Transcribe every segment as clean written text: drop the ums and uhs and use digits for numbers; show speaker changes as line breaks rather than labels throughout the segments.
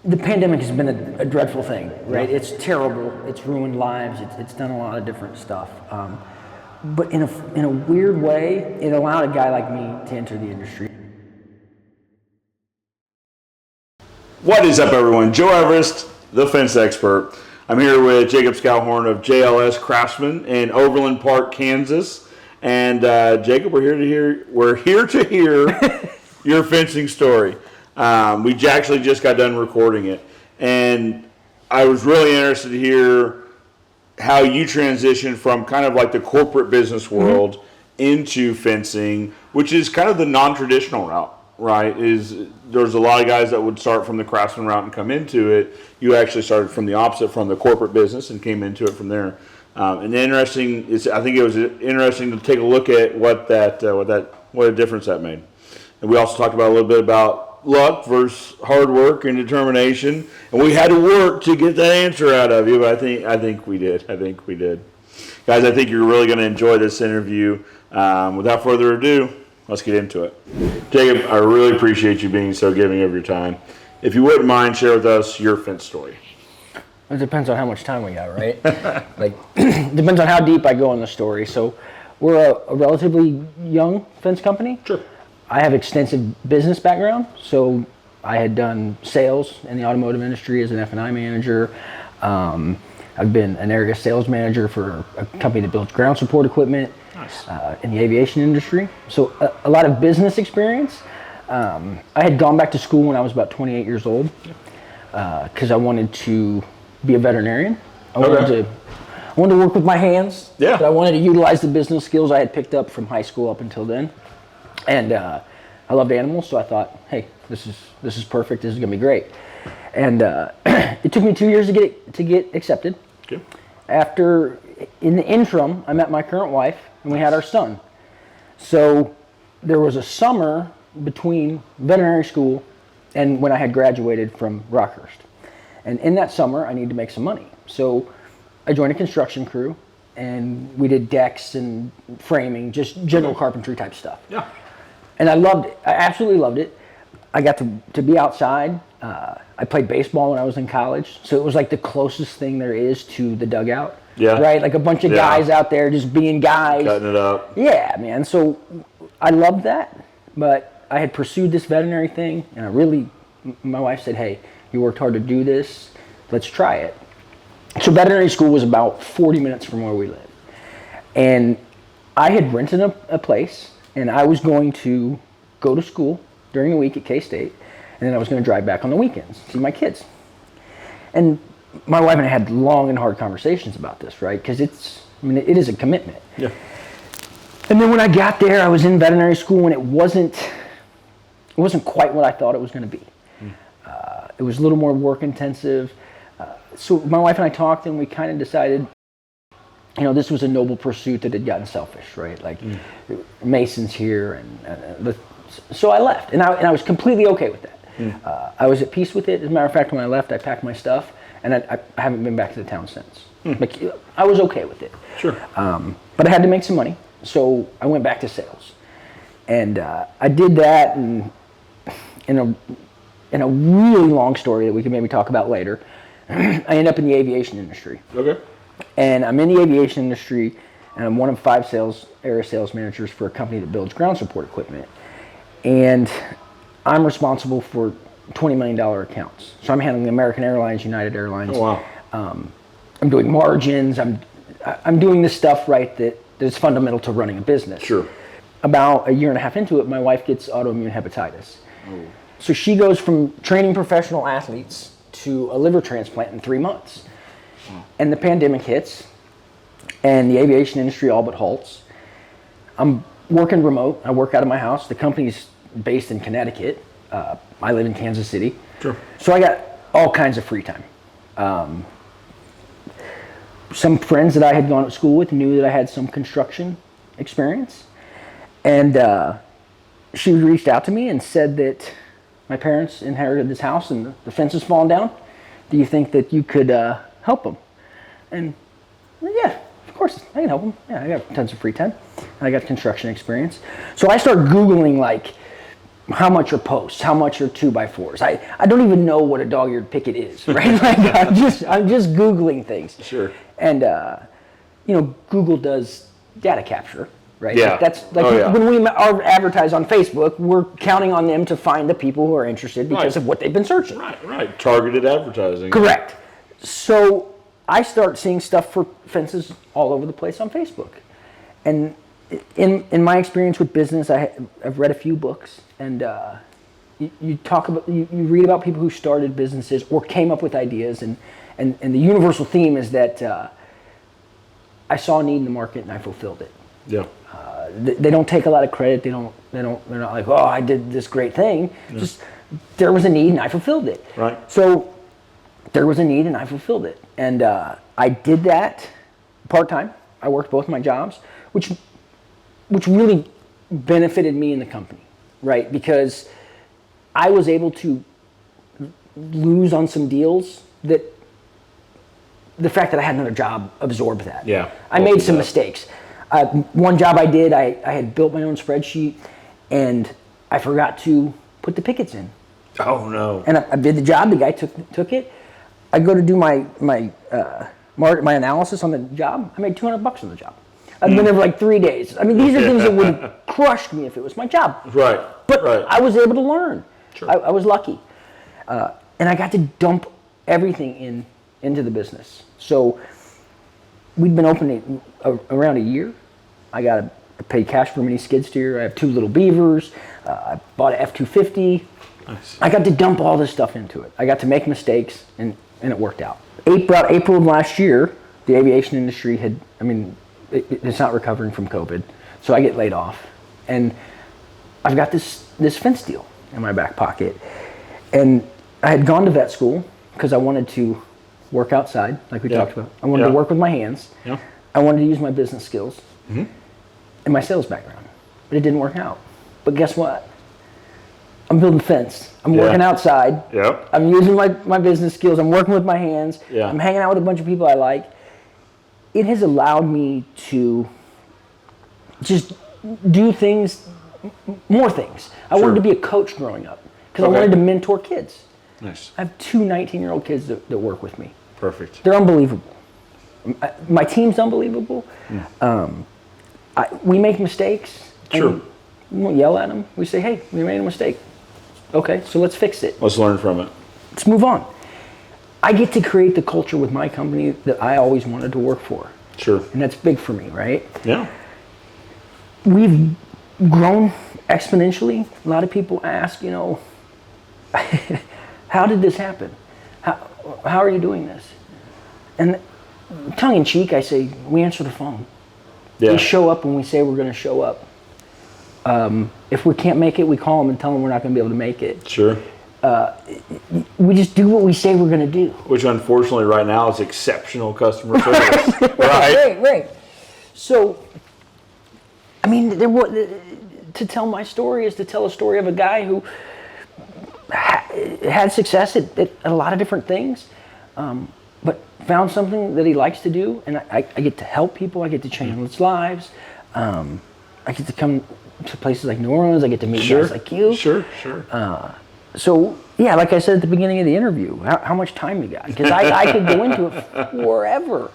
the pandemic has been a dreadful thing, right? Yeah. It's terrible. It's ruined lives. It's done a lot of different stuff. But in a weird way, it allowed a guy like me to enter the industry.
What is up, everyone? Joe Everest, the fence expert. I'm here with Jacob Scallorn of JLS Craftsman in Overland Park, Kansas. And Jacob, we're here to hear your fencing story. We actually just got done recording it, and I was really interested to hear how you transitioned from kind of like the corporate business world into fencing, which is kind of the non-traditional route, right? There's a lot of guys that would start from the craftsman route and come into it. You actually started from the opposite, from the corporate business, and came into it from there. And I think it was interesting to take a look at what a difference that made. And we also talked about a little bit about luck versus hard work and determination, and we had to work to get that answer out of you. But I think we did. Guys, I think you're really going to enjoy this interview. Without further ado, let's get into it. Jacob, I really appreciate you being so giving of your time. If you wouldn't mind, share with us your fence story.
It depends on how much time we got, right? Depends on how deep I go in the story. So we're a relatively young fence company.
Sure.
I have extensive business background, so I had done sales in the automotive industry as an F&I manager. I've been an area sales manager for a company that builds ground support equipment.
Nice.
In the aviation industry. So a lot of business experience. I had gone back to school when I was about 28 years old because I wanted to be a veterinarian. I wanted to work with my hands.
Yeah.
But I wanted to utilize the business skills I had picked up from high school up until then. And I loved animals, so I thought, hey, this is perfect. This is gonna be great. And it took me 2 years to get accepted.
Okay.
After, in the interim, I met my current wife, and we had our son. So there was a summer between veterinary school and when I had graduated from Rockhurst. And in that summer, I needed to make some money. So I joined a construction crew, and we did decks and framing, just general carpentry type stuff.
Yeah.
And I loved it. I absolutely loved it. I got to be outside. I played baseball when I was in college, so it was like the closest thing there is to the dugout.
Yeah.
Right? Like a bunch of guys out there just being guys.
Cutting it up.
Yeah, man. So I loved that, but I had pursued this veterinary thing, and my wife said, hey, you worked hard to do this. Let's try it. So veterinary school was about 40 minutes from where we live. And I had rented a place, and I was going to go to school during the week at K-State, and then I was going to drive back on the weekends, see my kids. And my wife and I had long and hard conversations about this, right? Because it is a commitment.
Yeah.
And then when I got there, I was in veterinary school, and it wasn't quite what I thought it was going to be. It was a little more work intensive. So my wife and I talked, and we kind of decided, this was a noble pursuit that had gotten selfish, right? Like Mason's here, and so I left, and I was completely okay with that. I was at peace with it. As a matter of fact, when I left, I packed my stuff, and I haven't been back to the town since. Like, I was okay with it.
Sure.
But I had to make some money, so I went back to sales, and I did that, and in a really long story that we can maybe talk about later, I ended up in the aviation industry.
Okay.
And I'm in the aviation industry, and I'm one of 5 area sales managers for a company that builds ground support equipment. And I'm responsible for $20 million accounts. So I'm handling American Airlines, United Airlines.
Oh, wow.
I'm doing margins. I'm doing this stuff, right, that is fundamental to running a business.
Sure.
About a year and a half into it, my wife gets autoimmune hepatitis.
Oh.
So she goes from training professional athletes to a liver transplant in 3 months. And the pandemic hits, and the aviation industry all but halts. I'm working remote. I work out of my house. The company's based in Connecticut. I live in Kansas City.
Sure.
So I got all kinds of free time. Some friends that I had gone to school with knew that I had some construction experience. And she reached out to me and said that my parents inherited this house and the fence has fallen down. Do you think that you could help them? And yeah, of course, I can help them. Yeah, I got tons of free time. I got construction experience. So I start Googling like how much are posts, how much are 2x4s. I don't even know what a dog-eared picket is, right? Like I'm just Googling things.
Sure.
And Google does data capture, right?
Yeah.
That's like when we are advertise on Facebook, we're counting on them to find the people who are interested because of what they've been searching.
Right. Targeted advertising.
Correct. So I start seeing stuff for fences all over the place on Facebook. And in my experience with business, I've read a few books, and you read about people who started businesses or came up with ideas, and the universal theme is that I saw a need in the market and I fulfilled it.
Yeah.
They don't take a lot of credit. They're not like, oh, I did this great thing. Yeah. Just there was a need and I fulfilled it.
Right.
So there was a need and I fulfilled it, and I did that part-time. I worked both my jobs, which really benefited me in the company, right? Because I was able to lose on some deals that the fact that I had another job absorbed that.
Yeah.
I made some mistakes. One job I did, I had built my own spreadsheet, and I forgot to put the pickets in.
Oh, no.
And I did the job. The guy took it. I go to do my analysis on the job. I made $200 on the job. I've been there for like 3 days. I mean, these are things that would have crushed me if it was my job.
Right.
But I was able to learn.
Sure.
I was lucky. And I got to dump everything into the business. So we'd been open around a year. I paid cash for a mini skid steer. I have 2 little beavers. I bought an F-250.
Nice.
I got to dump all this stuff into it. I got to make mistakes, and it worked out. April of last year, the aviation industry it's not recovering from COVID, so I get laid off, and I've got this fence deal in my back pocket, and I had gone to vet school because I wanted to work outside, like we talked about. I wanted to work with my hands.
Yeah.
I wanted to use my business skills and my sales background, but it didn't work out. But guess what? I'm building a fence. I'm working outside.
Yep.
I'm using my business skills. I'm working with my hands.
Yeah.
I'm hanging out with a bunch of people I like. It has allowed me to just do more things. I wanted to be a coach growing up because I wanted to mentor kids.
Nice.
I have 2 19-year-old kids that work with me.
Perfect.
They're unbelievable. My team's unbelievable. We make mistakes.
Sure.
We won't yell at them. We say, hey, we made a mistake. Okay, so let's fix it.
Let's learn from it.
Let's move on. I get to create the culture with my company that I always wanted to work for.
Sure.
And that's big for me, right?
Yeah.
We've grown exponentially. A lot of people ask, how did this happen? How are you doing this? And tongue in cheek, I say, we answer the phone.
Yeah.
We show up when we say we're going to show up. If we can't make it, we call them and tell them we're not going to be able to make it.
Sure.
We just do what we say we're going to do.
Which, unfortunately, right now is exceptional customer service.
Right. So, to tell my story is to tell a story of a guy who had success at a lot of different things, but found something that he likes to do, and I get to help people. I get to change lives. I get to come to places like New Orleans. I get to meet guys like you.
Sure.
So, yeah, like I said at the beginning of the interview, how much time you got? Because I could go into it forever.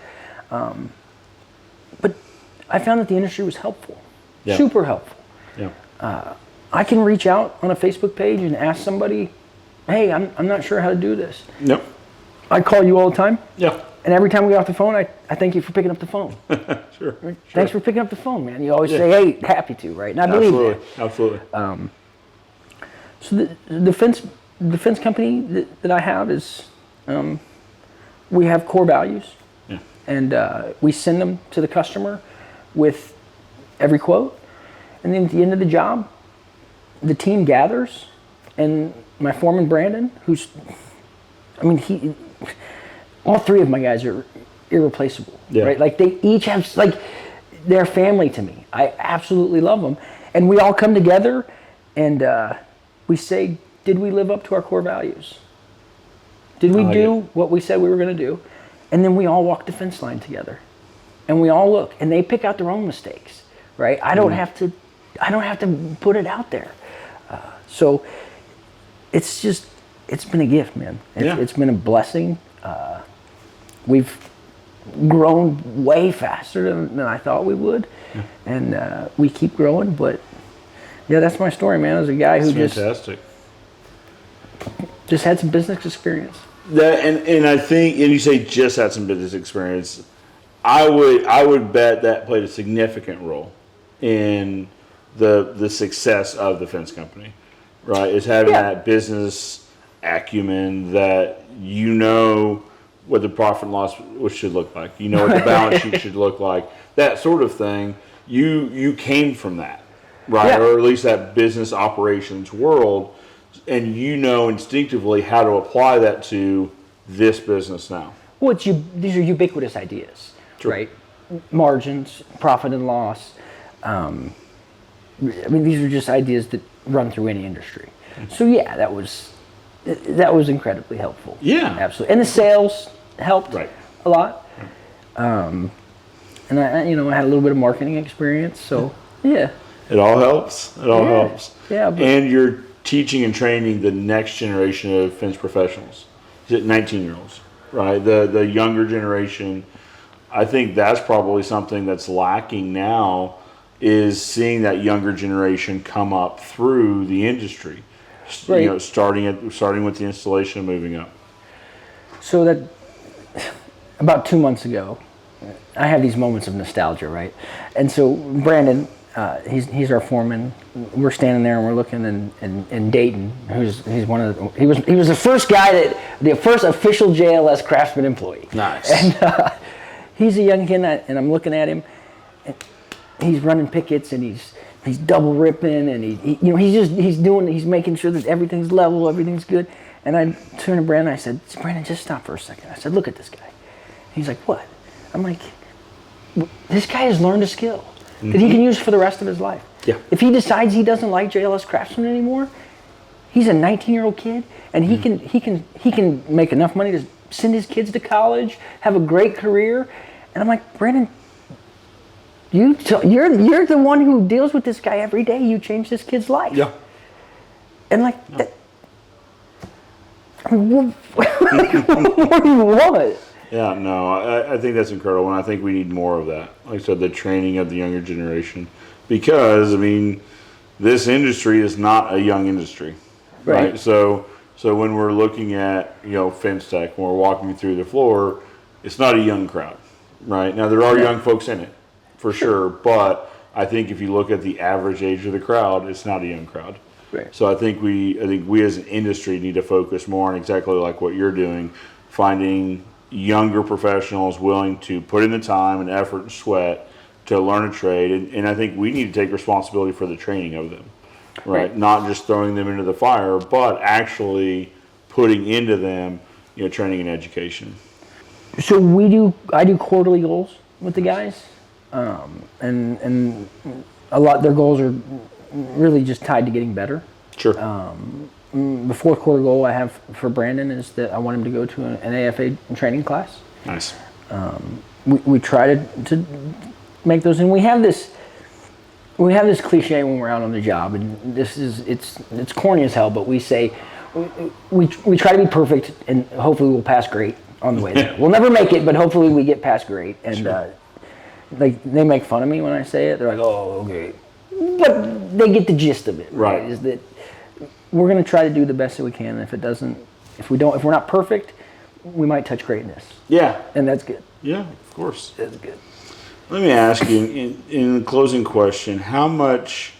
But I found that the industry was helpful, super helpful.
Yeah.
I can reach out on a Facebook page and ask somebody, hey, I'm not sure how to do this.
Yep.
I call you all the time.
Yeah.
And every time we get off the phone, I thank you for picking up the phone.
Sure.
Thanks for picking up the phone, man. You always say, hey, happy to, right? And I believe that.
Absolutely.
So the fence company that I have is, we have core values, and we send them to the customer with every quote, and then at the end of the job, the team gathers, and my foreman Brandon, all 3 of my guys are irreplaceable, right? Like they each have they're family to me. I absolutely love them, and we all come together and we say, did we live up to our core values? Did we do what we said we were going to do? And then we all walk the fence line together, and we all look, and they pick out their own mistakes, right? I don't have to put it out there. So it's been a gift, man. It's been a blessing. We've grown way faster than I thought we would, and we keep growing. But yeah, that's my story, man. I was a guy who
fantastic.
just had some business experience.
That and I think, and you say just had some business experience. I would bet that played a significant role in the success of the fence company, right? Is having that business acumen that you know what the profit and loss should look like. You know what the balance sheet should look like. That sort of thing. You came from that, right?
Yeah.
Or at least that business operations world, and you know instinctively how to apply that to this business now.
Well, these are ubiquitous ideas,
Sure.
right? Margins, profit and loss. I mean, these are just ideas that run through any industry. So yeah, that was incredibly helpful.
Yeah.
Absolutely. And the sales helped
Right.
a lot. And I had a little bit of marketing experience, so yeah.
It all helps. It all helps.
Yeah.
And you're teaching and training the next generation of fence professionals. Is it 19-year-olds, right? The younger generation. I think that's probably something that's lacking now, is seeing that younger generation come up through the industry.
Right.
You know, starting with the installation and moving up.
So that about 2 months ago, I have these moments of nostalgia, right? And so Brandon, he's our foreman. We're standing there and we're looking, and Dayton, he was the first guy the first official JLS Craftsman employee.
Nice.
And he's a young kid, and I'm looking at him, and he's running pickets, and he's double ripping, and he's making sure that everything's level, everything's good. And I turned to Brandon, I said, Brandon, just stop for a second. I said, look at this guy. He's like, what? I'm like, this guy has learned a skill that he can use for the rest of his life.
Yeah.
If he decides he doesn't like JLS Craftsman anymore, he's a 19-year-old kid, and he can make enough money to send his kids to college, have a great career. And I'm like, Brandon, you're the one who deals with this guy every day. You changed this kid's life.
Yeah.
And that, I mean, what do you want?
Yeah, no, I think that's incredible, and I think we need more of that. Like I said, the training of the younger generation, because I mean, this industry is not a young industry, right? So when we're looking at fence tech, when we're walking through the floor, it's not a young crowd, right? Now there are young folks in it, for sure, but I think if you look at the average age of the crowd, it's not a young crowd.
Right.
So I think we as an industry need to focus more on exactly like what you're doing, finding younger professionals willing to put in the time and effort and sweat to learn a trade, and I think we need to take responsibility for the training of them, right? Not just throwing them into the fire, but actually putting into them, training and education.
So I do quarterly goals with the guys, and a lot their goals are really just tied to getting better.
Sure.
The fourth quarter goal I have for Brandon is that I want him to go to an AFA training class.
Nice.
We try to make those, and we have this cliche when we're out on the job, and it's corny as hell, but we say we try to be perfect, and hopefully we'll pass great on the way there. We'll never make it, but hopefully we get past great. And
Sure.
they make fun of me when I say it. They're like, "Oh, okay," but they get the gist of it.
Right.
Is that we're going to try to do the best that we can. And if we're not perfect, we might touch greatness.
Yeah.
And that's good.
Yeah, of course.
That's good.
Let me ask you, in the closing question, how much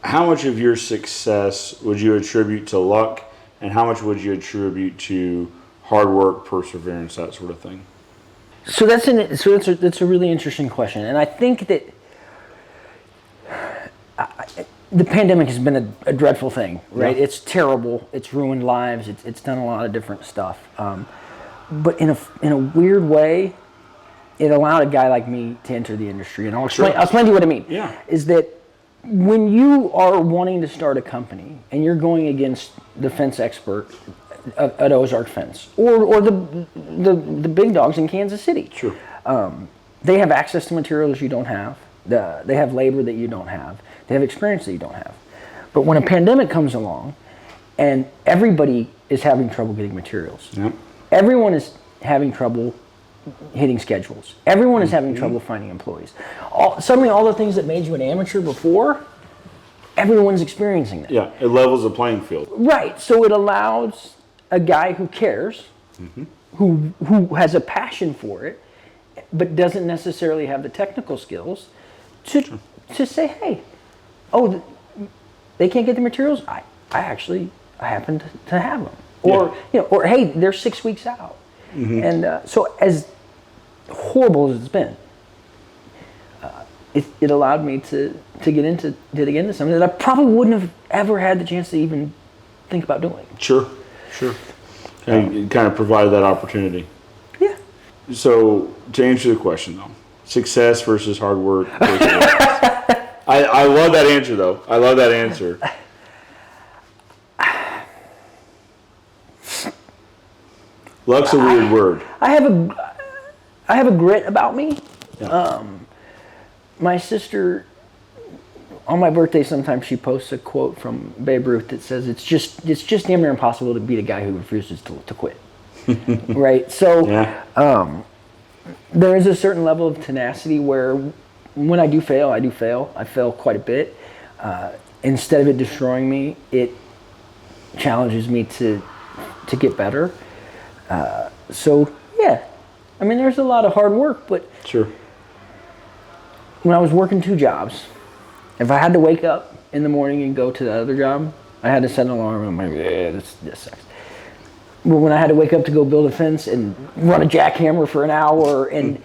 of your success would you attribute to luck, and how much would you attribute to hard work, perseverance, that sort of thing?
So that's a really interesting question, and I think that the pandemic has been a dreadful thing, right?
Yeah.
It's terrible. It's ruined lives. It's done a lot of different stuff. But in a weird way, it allowed a guy like me to enter the industry. And I'll explain to you what I mean.
Yeah.
Is that when you are wanting to start a company and you're going against the fence expert at Ozark Fence or the big dogs in Kansas City.
Sure.
They have access to materials you don't have. They have labor that you don't have. They have experience that you don't have. But when a pandemic comes along and everybody is having trouble getting materials,
Yep.
everyone is having trouble hitting schedules, everyone is having trouble finding employees. Suddenly all the things that made you an amateur before, everyone's experiencing that.
Yeah, it levels the playing field.
Right, so it allows a guy who cares, who has a passion for it, but doesn't necessarily have the technical skills, to say, hey, they can't get the materials. I happen to have them, or or hey, they're 6 weeks out, and so as horrible as it's been, it allowed me to get into something that I probably wouldn't have ever had the chance to even think about doing.
Sure. And it kind of provided that opportunity.
Yeah.
So to answer the question though, success versus hard work. I love that answer though. I love that answer. Luck's a weird word.
I have a grit about me.
Yeah.
My sister, on my birthday, sometimes she posts a quote from Babe Ruth that says, "It's just damn near impossible to beat a guy who refuses to quit." Right. So there is a certain level of tenacity where when I do fail, I fail. I fail quite a bit. Instead of it destroying me, it challenges me to get better. So yeah, I mean, there's a lot of hard work, but
Sure.
when I was working 2 jobs, if I had to wake up in the morning and go to the other job, I had to set an alarm. I'm like, yeah, this sucks. But when I had to wake up to go build a fence and run a jackhammer for an hour, and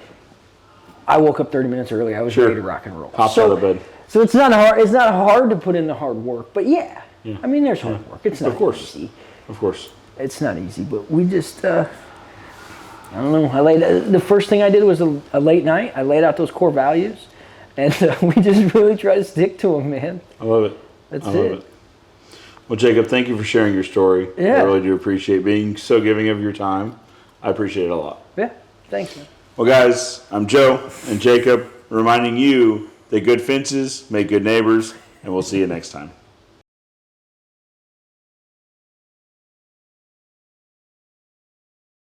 I woke up 30 minutes early, I was ready to rock and roll.
Popped out of bed.
So it's not hard. It's not hard to put in the hard work, but yeah. I mean, there's hard work. It's not easy.
Of course.
It's not easy, but we just. I don't know. The first thing I did was a late night. I laid out those core values, and we just really try to stick to them, man.
I love it.
That's
I love it. Well, Jacob, thank you for sharing your story.
Yeah.
I really do appreciate being so giving of your time. I appreciate it a lot.
Yeah. Thanks, man.
Well, guys, I'm Joe and Jacob reminding you that good fences make good neighbors, and we'll see you next time.